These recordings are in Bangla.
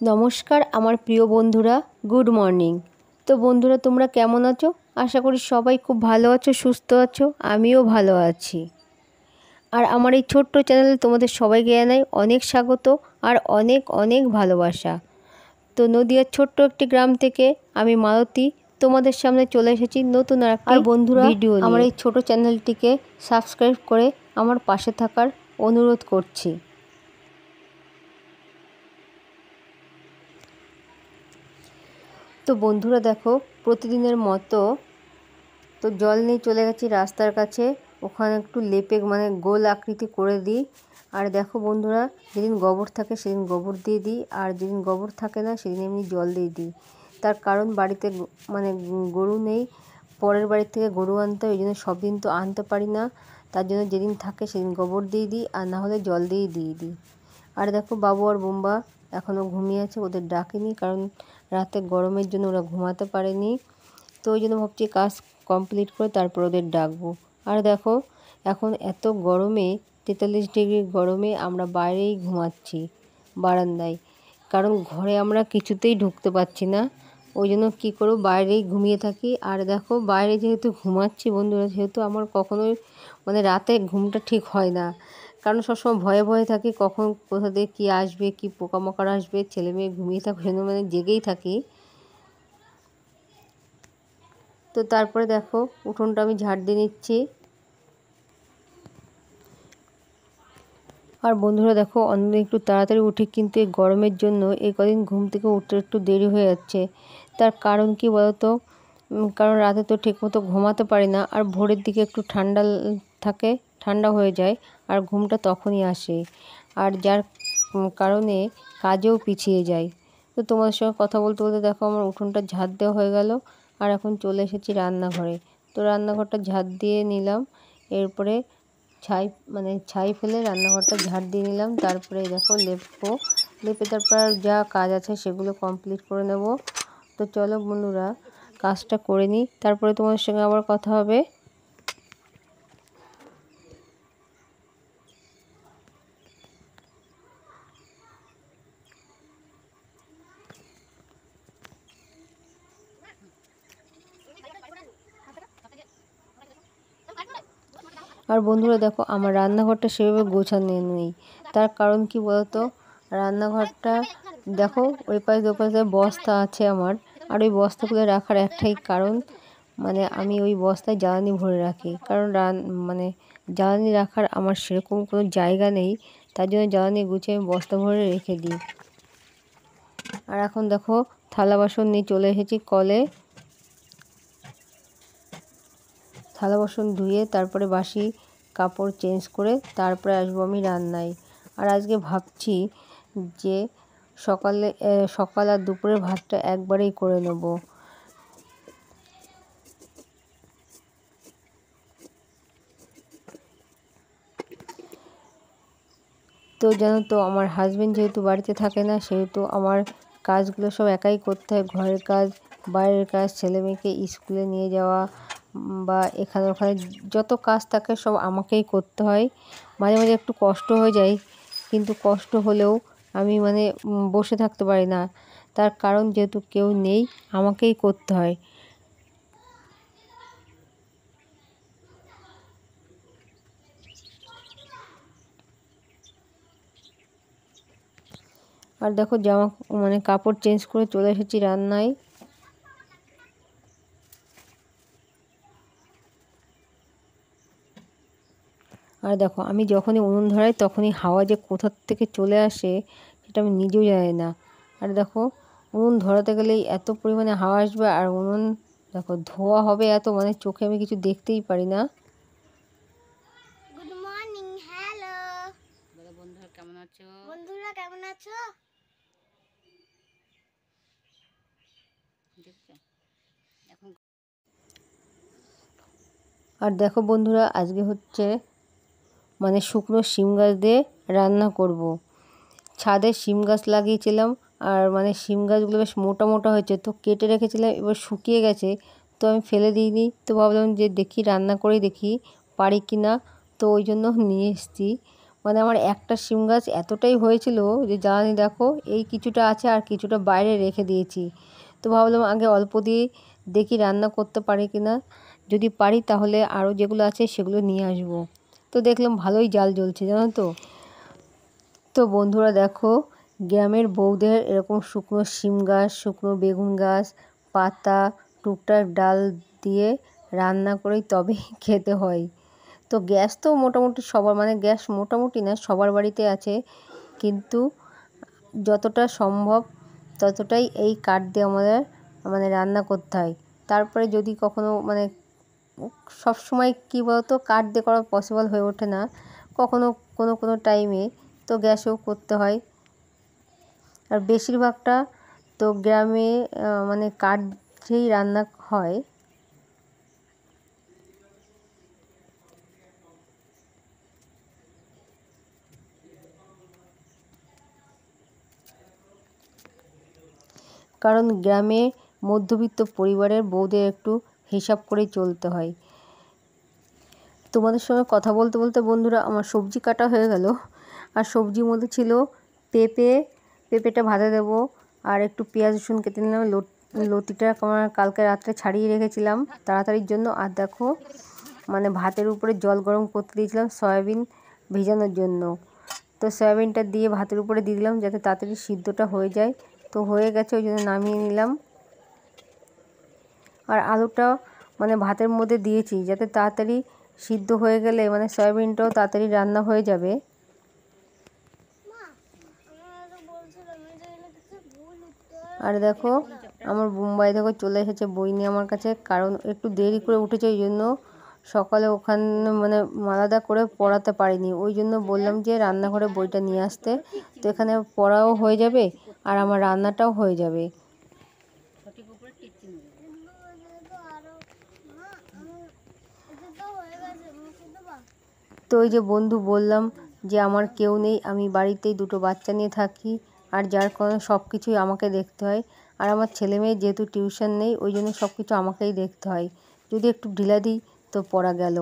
নমস্কার আমার প্রিয় বন্ধুরা, গুড মর্নিং। তো বন্ধুরা, তোমরা কেমন আছো? আশা করি সবাই খুব ভালো আছো, সুস্থ আছো। আমিও ভালো আছি। আর আমার এই ছোট্ট চ্যানেলে তোমাদের সবাইকে জানাই অনেক স্বাগত আর অনেক অনেক ভালোবাসা। তো নদিয়ার ছোট্ট একটি গ্রাম থেকে আমি মালতী তোমাদের সামনে চলে এসেছি নতুন একটা ভিডিও নিয়ে। আমার এই ছোট চ্যানেলটিকে সাবস্ক্রাইব করে আমার পাশে থাকার অনুরোধ করছি। তো বন্ধুরা দেখো, প্রতিদিনের মতো তো জল নিয়ে চলে গেছি রাস্তার কাছে। ওখানে একটু লেপে গোল আকৃতি করে দিই। আর দেখো বন্ধুরা, যেদিন গোবর থাকে সেদিন গোবর দিয়ে দিই, আর যেদিন গোবর থাকে না সেদিন এমনি জল দিয়ে দিই। তার কারণ বাড়িতে গরু নেই, পরের বাড়ি থেকে গরু আনতে হয়, ওই জন্য সব দিন তো আনতে পারি না। তার জন্য যেদিন থাকে সেদিন গোবর দিয়ে দিই, আর না হলে জল দিয়ে দিই। আর দেখো বাবু আর বোম্বা এখনও ঘুমিয়ে আছে, ওদের ডাকিনি, কারণ রাতে গরমের জন্য ওরা ঘুমাতে পারেনি। তো ওই জন্য ভাবছি কাজ কমপ্লিট করে তারপর ওদের ডাকবো। আর দেখো এখন এত গরমে, 43 ডিগ্রি গরমে আমরা বাইরেই ঘুমাচ্ছি, বারান্দায়, কারণ ঘরে আমরা কিছুতেই ঢুকতে পারছি না। ওই জন্য কী করবো, বাইরেই ঘুমিয়ে থাকি। আর দেখো বাইরে যেহেতু ঘুমাচ্ছি বন্ধুরা, সেহেতু আমার কখনোই রাতে ঘুমটা ঠিক হয় না, কারণ সবসময় ভয়ে ভয়ে থাকি কখন কোথা থেকে কী আসবে, কী পোকামাকড় আসবে। ছেলে মেয়ে ঘুমিয়ে থাকবে সেজন্য জেগেই থাকি। তো তারপরে দেখো উঠোনটা আমি ঝাড় দিয়ে নিচ্ছি। আর বন্ধুরা দেখো, অন্যদিন একটু তাড়াতাড়ি উঠি, কিন্তু এই গরমের জন্য এই কদিন ঘুম থেকে উঠতে একটু দেরি হয়ে যাচ্ছে। তার কারণ কি বলতো, কারণ রাতে তো ঠিকমতো ঘুমাতে পারি না, আর ভোরের দিকে একটু ঠান্ডা থাকে, ঠান্ডা হয়ে যায়, আর ঘুমটা তখনই আসে, আর যার কারণে কাজেও পিছিয়ে যায়। তো তোমাদের সঙ্গে কথা বলতে বলতে দেখো আমার উঠোনটা ঝাড় দেওয়া হয়ে গেল। আর এখন চলে এসেছি রান্নাঘরে। তো রান্নাঘরটা ঝাড় দিয়ে নিলাম, এরপরে ছাই ফেলে রান্নাঘরটা ঝাড় দিয়ে নিলাম। তারপরে দেখো লেপে তারপর যা কাজ আছে সেগুলো কমপ্লিট করে নেব। তো চলো বন্ধুরা, কাজটা করে নিই, তারপরে তোমার সঙ্গে আবার কথা হবে। আর বন্ধুরা দেখো, আমার রান্নাঘরটা সেভাবে গোছানো নেই। তার কারণ কি বলতো, রান্নাঘরটা দেখো ওই পাশে ওপাশে বস্তা আছে আমার, আর ওই বস্তাগুলো রাখার একটাই কারণ, আমি ওই বস্তায় জ্বালানি ভরে রাখি, কারণ জ্বালানি রাখার আমার সেরকম কোনো জায়গা নেই। তার জন্য জ্বালানি গুছিয়ে আমি বস্তা ভরে রেখে দিই। আর এখন দেখো থালা বাসন নিয়ে চলে এসেছি কলে। থালা বাসন ধুয়ে তারপরে বাসি কাপড় চেঞ্জ করে তারপরে আসবো আমি রান্নায়। আর আজকে ভাবছি যে সকাল আর দুপুরের ভাতটা একবারেই করে নেব। তো জানো তো, আমার হাজবেন্ড যেহেতু বাড়িতে থাকে না, সেহেতু আমার কাজগুলো সব একাই করতে হয়। ঘরের কাজ, বাইরের কাজ, ছেলে মেয়েকে স্কুলে নিয়ে যাওয়া, বা এখানে ওখানে যত কাজ থাকে সব আমাকেই করতে হয়। মাঝে মাঝে একটু কষ্ট হয়ে যায়, কিন্তু কষ্ট হলেও আমি বসে থাকতে পারি না। তার কারণ যেহেতু কেউ নেই, আমাকেই করতে হয়। আর দেখো কাপড় চেঞ্জ করে চলে এসেছি রান্নায়। আর দেখো আমি যখনই উনুন ধরাই তখনই হাওয়া যে কোথা থেকে চলে আসে সেটা আমি নিজেও জানি না। আর দেখো উনুন ধরাতে গেলেই এত পরিমাণে হাওয়া আসবে, আর উনুন দেখো ধোয়া হবে এত, চোখে আমি কিছু দেখতেই পারি না। গুড মর্নিং, হ্যালো বন্ধুরা, কেমন আছো? বন্ধুরা কেমন আছো? আর দেখো বন্ধুরা, আজকে হচ্ছে শুকনো শিম গাছ দিয়ে রান্না করব। ছাদে শিম গাছ লাগিয়েছিলাম, আর শিম গাছগুলো বেশ মোটা মোটা হয়েছে, তো কেটে রেখেছিলাম, এবার শুকিয়ে গেছে, তো আমি ফেলে দিইনি। তো ভাবলাম যে দেখি রান্না করেই দেখি পারি কি না, তো ওই জন্য নিয়ে এসেছি। মানে আমার একটা শিম গাছ এতটাই হয়েছিল যে জ্বালানি দেখো এই কিছুটা আছে আর কিছুটা বাইরে রেখে দিয়েছি। তো ভাবলাম আগে অল্প দিয়ে দেখি রান্না করতে পারি কি না, যদি পারি তাহলে আরও যেগুলো আছে সেগুলো নিয়ে আসবো। তো দেখলাম ভালোই জাল জ্বলছে জানো তো। তো বন্ধুরা দেখো, গ্রামের বউদের এরকম শুকনো শিম গাছ, শুকনো বেগুন গাছ, পাতা, টুকটাক ডাল দিয়ে রান্না করেই তবে খেতে হয়। তো গ্যাস তো মোটামুটি সবার, মানে গ্যাস মোটামুটি না সবার বাড়িতে আছে, কিন্তু যতটা সম্ভব ততটাই এই কাঠ দিয়ে আমাদের মানে রান্না করতে হয়। তারপরে যদি কখনো মানে সব সময় কী বলতো কাঠ দিয়ে করা পসিবল হয়ে ওঠে না, কখনো কোনো টাইমে তো গ্যাসেও করতে হয়। আর বেশিরভাগটা তো গ্রামে মানে কাঠেই রান্না হয়। কারণ গ্রামে মধ্যবিত্ত পরিবারের বউদের একটু হিসাব করেই চলতে হয়। তোমাদের সঙ্গে কথা বলতে বলতে বন্ধুরা আমার সবজি কাটা হয়ে গেল। আর সবজির মধ্যে ছিল পেঁপেটা ভাজা দেবো, আর একটু পেঁয়াজ রসুন কেটে নিলাম। লতিটা আমার কালকে রাত্রে ছাড়িয়ে রেখেছিলাম তাড়াতাড়ির জন্য। আর দেখো মানে ভাতের উপরে জল গরম করতে দিয়েছিলাম সয়াবিন ভেজানোর জন্য। তো সয়াবিনটা দিয়ে ভাতের উপরে দিয়ে দিলাম যাতে তাড়াতাড়ি সিদ্ধটা হয়ে যায়। তো হয়ে গেছে, ওই জন্য নামিয়ে নিলাম। আর আলুটা মানে ভাতের মধ্যে দিয়েছি যাতে তাড়াতাড়ি সিদ্ধ হয়ে গেলে মানে সয়াবিনটাও তাড়াতাড়ি রান্না হয়ে যাবে। আর দেখো আমার বোম্বাই দেখো চলে এসেছে বই নিয়ে আমার কাছে, কারণ একটু দেরি করে উঠেছে ওই জন্য সকালে ওখানে মানে আলাদা করে পড়াতে পারিনি। ওই জন্য বললাম যে রান্নাঘরে বইটা নিয়ে আসতে, তো এখানে পড়াও হয়ে যাবে আর আমার রান্নাটাও হয়ে যাবে। তো ওই যে বন্ধু বললাম যে আমার কেউ নেই, আমি বাড়িতেই দুটো বাচ্চা নিয়ে থাকি, আর যার কারণে সব কিছুই আমাকে দেখতে হয়। আর আমার ছেলে মেয়ে যেহেতু টিউশন নেই ওই জন্য সব কিছু আমাকেই দেখতে হয়। যদি একটু ঢিলা দিই তো পড়া গেল।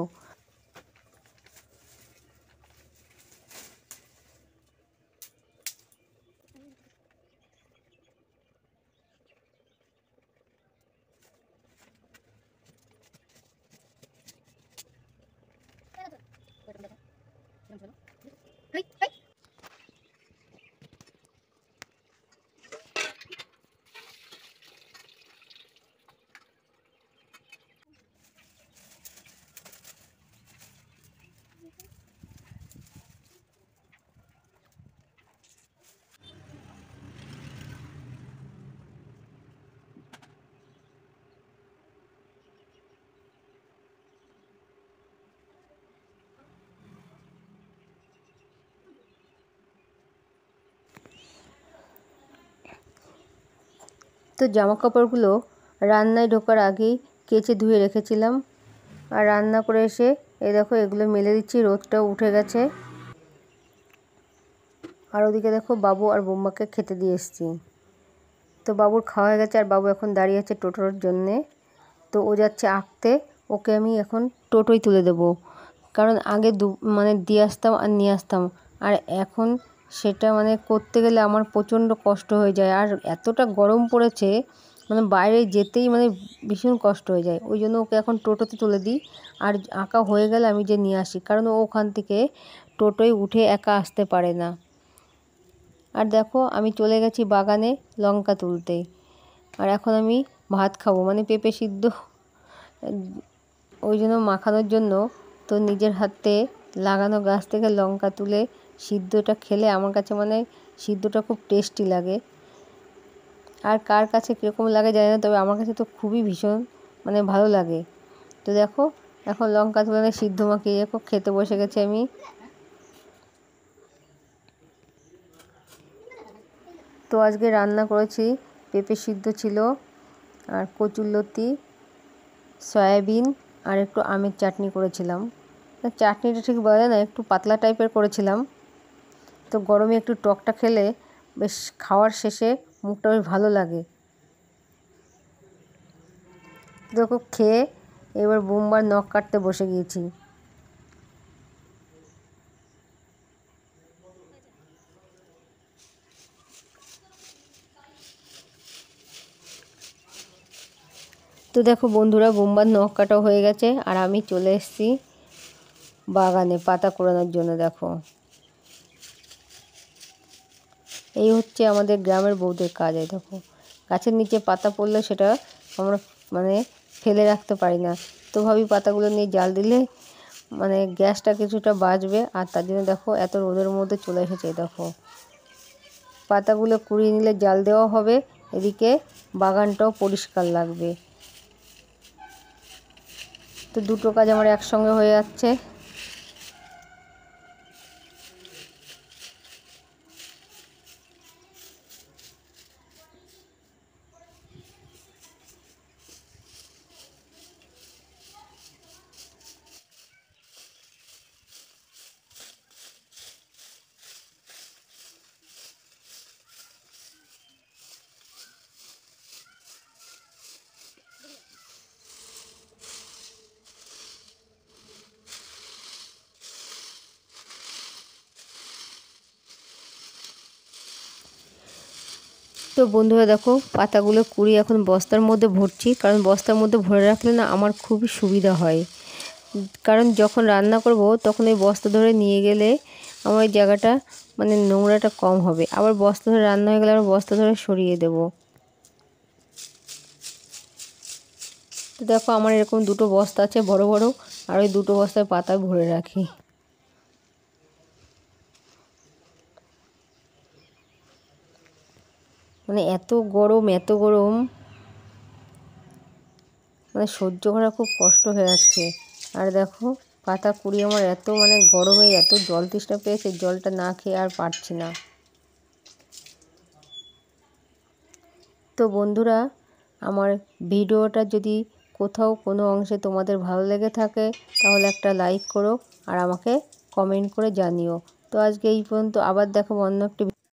তো জামা কাপড়গুলো রান্নায় ঢোকার আগেই কেচে ধুয়ে রেখেছিলাম। আর রান্না করে এসে এই দেখো এগুলো মেলে দিচ্ছি, রোদটাও উঠে গেছে। আর ওদিকে দেখো বাবু আর বোম্মাকে খেতে দিয়ে এসেছি। তো বাবুর খাওয়া হয়ে গেছে আর বাবু এখন দাঁড়িয়ে আছে টোটোর জন্যে। তো ও যাচ্ছে আঁকতে, ওকে আমি এখন টোটোয় তুলে দেবো। কারণ আগে মানে দিয়ে আসতাম আর নিয়ে আসতাম, আর এখন সেটা মানে করতে গেলে আমার প্রচণ্ড কষ্ট হয়ে যায়। আর এতটা গরম পড়েছে মানে বাইরে যেতেই মানে ভীষণ কষ্ট হয়ে যায়। ওই জন্য ওকে এখন টোটোতে তুলে দিই, আর আঁকা হয়ে গেলে আমি যে নিয়ে আসি, কারণ ও ওখান থেকে টোটোয় উঠে একা আসতে পারে না। আর দেখো আমি চলে গেছি বাগানে লঙ্কা তুলতে। আর এখন আমি ভাত খাবো, মানে পেঁপে সিদ্ধ ওই জন্য মাখানোর জন্য। তো নিজের হাতে লাগানো গাছ থেকে লঙ্কা তুলে সিদ্ধটা খেলে আমার কাছে মানে সিদ্ধটা খুব টেস্টি লাগে। আর কার কাছে কীরকম লাগে জানি না, তবে আমার কাছে তো খুবই ভীষণ মানে ভালো লাগে। তো দেখো এখন লঙ্কা তুলে সিদ্ধ মাখিয়ে দেখো খেতে বসে গেছি আমি। তো আজকে রান্না করেছি পেঁপে সিদ্ধ ছিল, আর কচুরলতি, সয়াবিন, আর একটু আমের চাটনি করেছিলাম। চাটনিটা ঠিক বলা যায় না, একটু পাতলা টাইপের করেছিলাম। তো গরমে একটু টকটা খেলে বেশ খাওয়ার শেষে মুখটা বেশ ভালো লাগে। দেখো খেয়ে এবার বোম্বার নখ কাটতে বসে গিয়েছি। তো দেখো বন্ধুরা, বোম্বার নখ কাটা হয়ে গেছে আর আমি চলে এসেছি বাগানে পাতা কুড়ানোর জন্য। দেখো, এই হচ্ছে আমাদের গ্রামের বউদের কাজ। এই দেখো, গাছের নিচে পাতা পড়লে সেটা আমরা ফেলে রাখতে পারি না, তো ভাবি পাতাগুলো নিয়ে জাল দিলে গ্যাসটা কিছুটা বাঁচবে। আর তার জন্য দেখো এত রোদের মধ্যে চলে এসেছে। দেখো, পাতাগুলো কুড়িয়ে নিলে জাল দেওয়া হবে, এদিকে বাগানটাও পরিষ্কার লাগবে। তো দুটো কাজ আমার একসঙ্গে হয়ে যাচ্ছে। তো বন্ধুরা দেখো, পাতাগুলো কুড়িয়ে এখন বস্তার মধ্যে ভরছি, কারণ বস্তার মধ্যে ভরে রাখলে না আমার খুবই সুবিধা হয়। কারণ যখন রান্না করব তখন এই বস্তা ধরে নিয়ে গেলে আমার ওই জায়গাটা নোংরাটা কম হবে। আবার বস্তা ধরে রান্না হয়ে গেলে আবার বস্তা ধরে সরিয়ে দেব। তো দেখো, আমার এরকম দুটো বস্তা আছে বড় বড়, আর ওই দুটো বস্তায় পাতা ভরে রাখি। এত গরম সহ্য করা খুব কষ্ট হয়ে যাচ্ছে। আর দেখো, পাতা কুড়িয়ে আমার এত গরমে এত জল তৃষ্ণা পেয়েছে, জলটা না খেয়ে আর পারছি না। তো বন্ধুরা, আমার ভিডিওটা যদি কোথাও কোনো অংশে তোমাদের ভালো লেগে থাকে তাহলে একটা লাইক করো আর আমাকে কমেন্ট করে জানিও। তো আজকে এই পর্যন্ত, আবার দেখো অন্য একটি